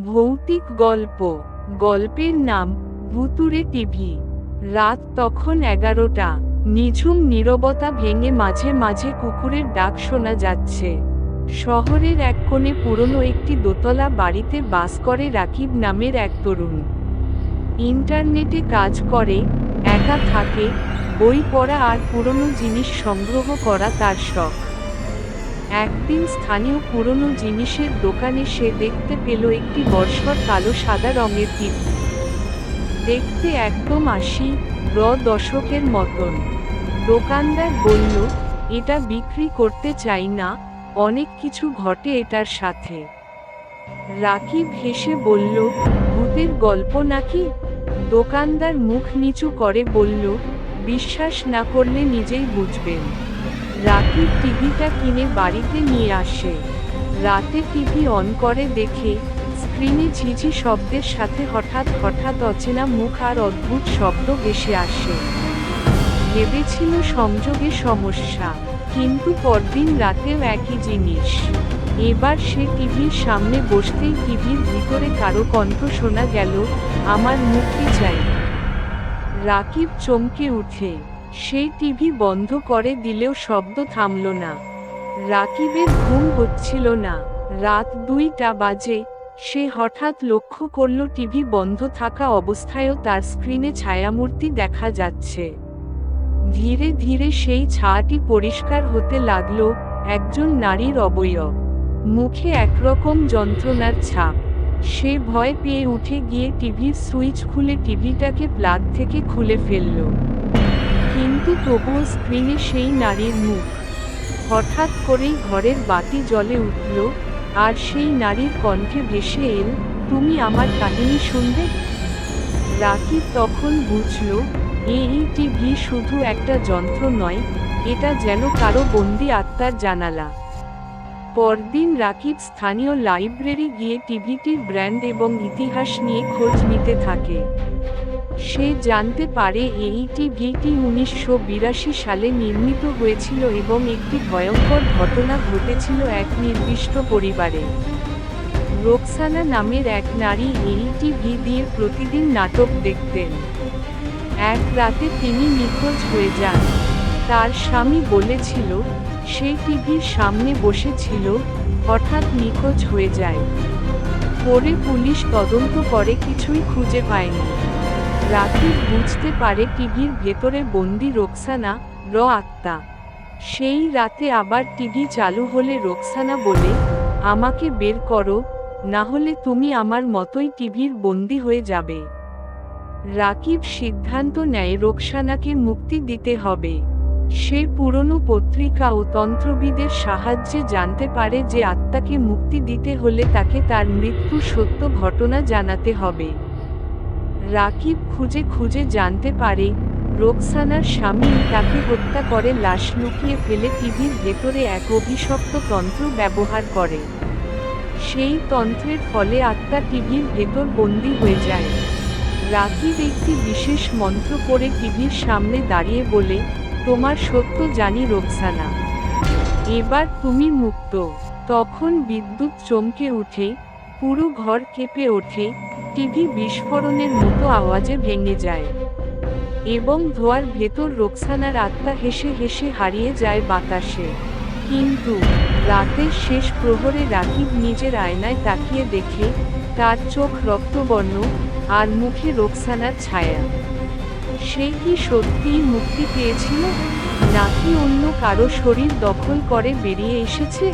ভৌতিক গল্প। গল্পের নাম ভুতুড়ে টিভি। রাত তখন 11টা। নিঝুম নীরবতা ভেঙে মাঝে মাঝে কুকুরের ডাক শোনা যাচ্ছে। শহরের এক কোণে পুরনো একটি দোতলা বাড়িতে বাস করে রাকিব নামের এক তরুণ। ইন্টারনেটে কাজ করে, একা থাকে, বই পড়া আর পুরনো জিনিস সংগ্রহ করা তার শখ। একদিন স্থানীয় পুরনো জিনিসের দোকানে সে দেখতে পেল একটি বর্ষর কালো সাদা রঙের টিভি। দেখতে একদম 80-দশকের মতন। দোকানদার বলল, এটা বিক্রি করতে চাই না, অনেক কিছু ঘটে এটার সাথে। রাকিব হেসে বলল, ভূতের গল্প নাকি? দোকানদার মুখ নিচু করে বলল, বিশ্বাস না করলে নিজেই বুঝবেন। রাকিব টিভিটা কিনে বাড়িতে নিয়ে আসে। রাতে টিভি অন করে দেখে স্ক্রিনে ঝিঝি শব্দের সাথে হঠাৎ হঠাৎ অচেনা মুখ আর অদ্ভুত শব্দ ভেসে আসে। ভেবেছিল সংযোগে সমস্যা, কিন্তু পরদিন রাতেও একই জিনিস। এবার সে টিভির সামনে বসতেই টিভির ভিতরে কারো কণ্ঠ শোনা গেল, আমার মুক্তি চাই। রাকিব চমকে উঠে সেই টিভি বন্ধ করে দিলেও শব্দ থামল না। রাকিবের ঘুম হচ্ছিল না। রাত 2টা বাজে। সে হঠাৎ লক্ষ্য করল টিভি বন্ধ থাকা অবস্থায়ও তার স্ক্রিনে ছায়ামূর্তি দেখা যাচ্ছে। ধীরে ধীরে সেই ছায়াটি পরিষ্কার হতে লাগল, একজন নারীর অবয়ব, মুখে একরকম যন্ত্রণার ছাপ। সে ভয় পেয়ে উঠে গিয়ে টিভির সুইচ খুলে টিভিটাকে প্লাগ থেকে খুলে ফেলল। কিন্তু তবুও স্ক্রিনে সেই নারীর মুখ। হঠাৎ করেই ঘরের বাতি জ্বলে উঠল, আর সেই নারীর কণ্ঠে ভেসে এল, তুমি আমার কাহিনী শুনবে? রাকিব তখন বুঝল, এই টিভি শুধু একটা যন্ত্র নয়, এটা যেন কারো বন্দি আত্মার জানালা। পরদিন রাকিব স্থানীয় লাইব্রেরি গিয়ে টিভিটির ব্র্যান্ড এবং ইতিহাস নিয়ে খোঁজ নিতে থাকে। সে জানতে পারে এই টিভিটি 1982 সালে নির্মিত হয়েছিল এবং একটি ভয়ঙ্কর ঘটনা ঘটেছিল এক নির্দিষ্ট পরিবারে। রোকসানা নামের এক নারী এই টিভি দিয়ে প্রতিদিন নাটক দেখতেন। এক রাতে তিনি নিখোঁজ হয়ে যান। তার স্বামী বলেছিল, সে টিভির সামনে বসেছিল, হঠাৎ নিখোঁজ হয়ে যায়। পরে পুলিশ তদন্ত করে কিছুই খুঁজে পায়নি। রাকিব বুঝতে পারে টিভির ভেতরে বন্দি রোকসানা, আত্মা। সেই রাতে আবার টিভি চালু হলে রোকসানা বলে, আমাকে বের করো, না হলে তুমি আমার মতোই টিভির বন্দি হয়ে যাবে। রাকিব সিদ্ধান্ত নেয় রোকসানাকে মুক্তি দিতে হবে। সে পুরনো পত্রিকা ও তন্ত্রবিদের সাহায্যে জানতে পারে যে আত্মাকে মুক্তি দিতে হলে তাকে তার মৃত্যুর সত্য ঘটনা জানাতে হবে। রাকিব খুঁজে খুঁজে জানতে পারে, রোকসানার স্বামী তাকে হত্যা করে লাশ লুকিয়ে ফেলে টিভির ভেতরে এক অভিশপ্ত তন্ত্র ব্যবহার করে। সেই তন্ত্রের ফলে আত্মা টিভির ভেতর বন্দী হয়ে যায়। রাকিব একটি বিশেষ মন্ত্র পড়ে টিভির সামনে দাঁড়িয়ে বলে, তোমার সত্য জানি রোকসানা, এবার তুমি মুক্ত। তখন বিদ্যুৎ চমকে উঠে, পুরো ঘর কেঁপে ওঠে, টিভি বিস্ফোরণের মতো আওয়াজে ভেঙে যায় এবং ধোঁয়ার ভেতর রোকসানার আত্মা হেসে হেসে হারিয়ে যায় বাতাসে। কিন্তু রাতের শেষ প্রহরে রাকিব নিজের আয়নায় তাকিয়ে দেখে, তার চোখ রক্তবর্ণ, আর মুখে রোকসানার ছায়া। সে কি সত্যিই মুক্তি পেয়েছিল, নাকি অন্য কারো শরীর দখল করে বেরিয়ে এসেছে?